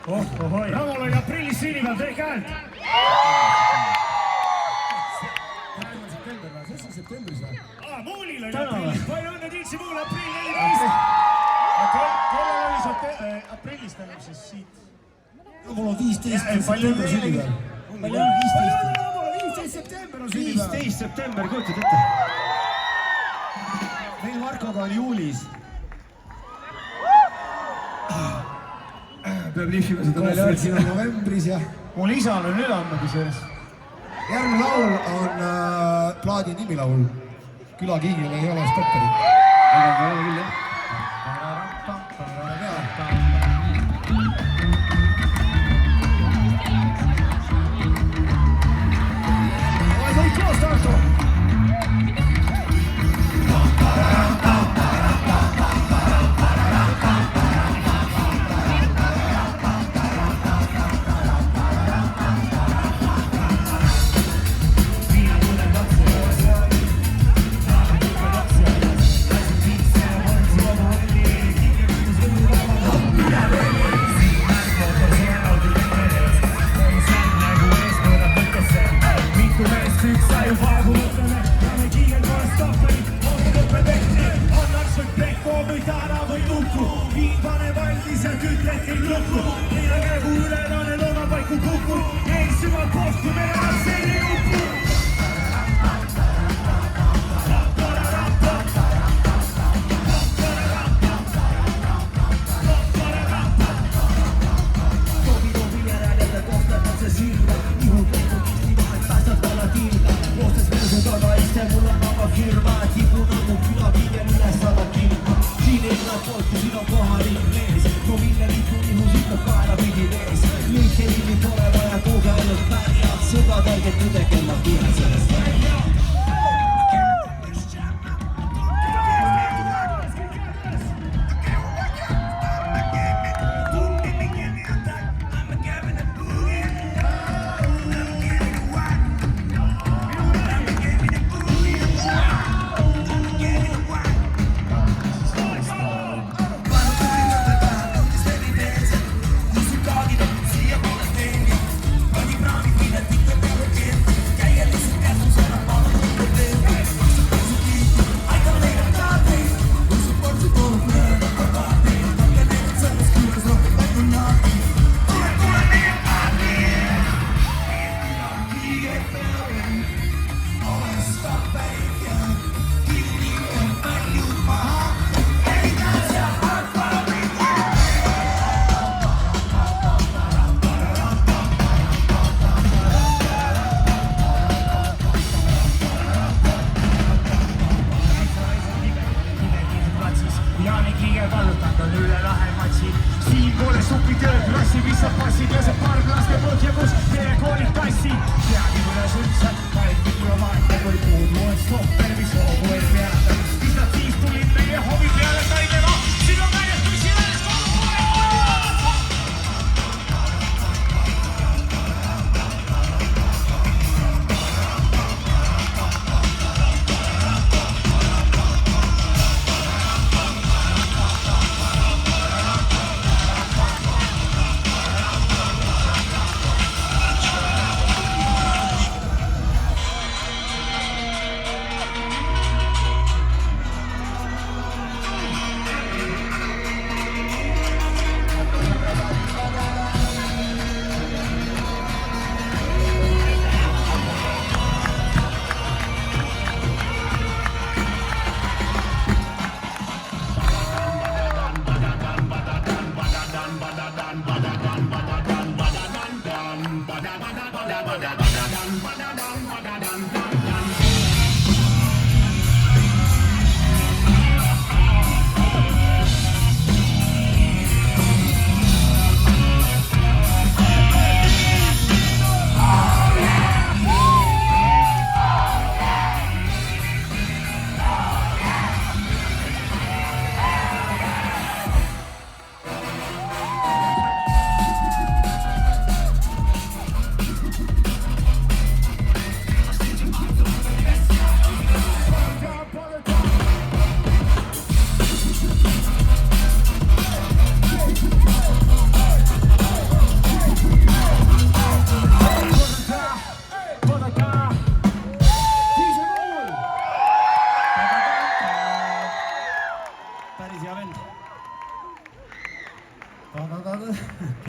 Ramol oli aprillis sünnipäev, tee käelt! Praegu on september, see on septembris või? Muulil oli aprillis, palju õnne Tiitsi Muul, aprill 14! Kellel oli aprillis, tähendab siis siit? Mul on 15 september sünnipäev. Palju on 15 september on sünnipäev. 15 september, kujutad ette? Meil Markoga on juulis. Peab lihvima seda kohvrit, siin on novembris ja... Mul isal on üleandnud sees. Järgmine laul on plaadi nimilaul. Külakiigil ei ole stopperit. Aga ei ole küll, jah. päris hea vend.